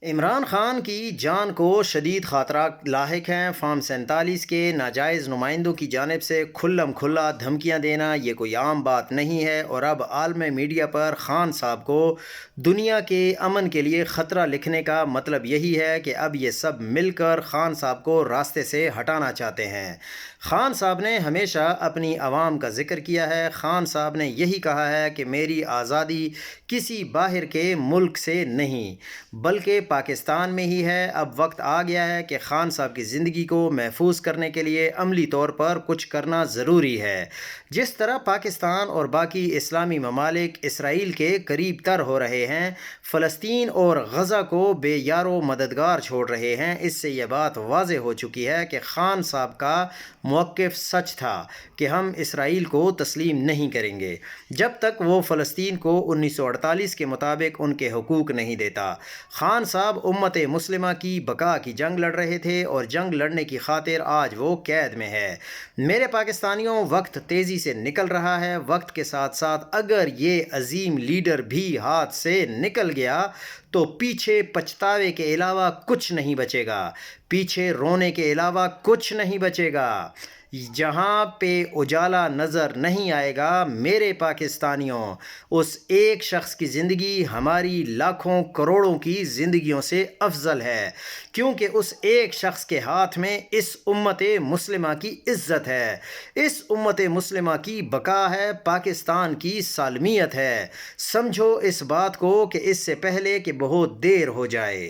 عمران خان کی جان کو شدید خطرات لاحق ہیں۔ فارم 47 کے ناجائز نمائندوں کی جانب سے کھلم کھلا دھمکیاں دینا یہ کوئی عام بات نہیں ہے، اور اب عالم میڈیا پر خان صاحب کو دنیا کے امن کے لیے خطرہ لکھنے کا مطلب یہی ہے کہ اب یہ سب مل کر خان صاحب کو راستے سے ہٹانا چاہتے ہیں۔ خان صاحب نے ہمیشہ اپنی عوام کا ذکر کیا ہے۔ خان صاحب نے یہی کہا ہے کہ میری آزادی کسی باہر کے ملک سے نہیں بلکہ پاکستان میں ہی ہے۔ اب وقت آ گیا ہے کہ خان صاحب کی زندگی کو محفوظ کرنے کے لیے عملی طور پر کچھ کرنا ضروری ہے۔ جس طرح پاکستان اور باقی اسلامی ممالک اسرائیل کے قریب تر ہو رہے ہیں، فلسطین اور غزہ کو بے یار و مددگار چھوڑ رہے ہیں، اس سے یہ بات واضح ہو چکی ہے کہ خان صاحب کا موقف سچ تھا کہ ہم اسرائیل کو تسلیم نہیں کریں گے جب تک وہ فلسطین کو 1948 کے مطابق ان کے حقوق نہیں دیتا۔ خان صاحب امت مسلمہ کی بقا کی جنگ لڑ رہے تھے، اور جنگ لڑنے کی خاطر آج وہ قید میں ہے۔ میرے پاکستانیوں، وقت تیزی سے نکل رہا ہے۔ وقت کے ساتھ ساتھ اگر یہ عظیم لیڈر بھی ہاتھ سے نکل گیا تو پیچھے پچھتاوے کے علاوہ کچھ نہیں بچے گا، پیچھے رونے کے علاوہ کچھ نہیں بچے گا۔ جہاں پہ اجالا نظر نہیں آئے گا میرے پاکستانیوں، اس ایک شخص کی زندگی ہماری لاکھوں کروڑوں کی زندگیوں سے افضل ہے، کیونکہ اس ایک شخص کے ہاتھ میں اس امت مسلمہ کی عزت ہے، اس امت مسلمہ کی بقا ہے، پاکستان کی سالمیت ہے۔ سمجھو اس بات کو کہ اس سے پہلے کہ بہت دیر ہو جائے۔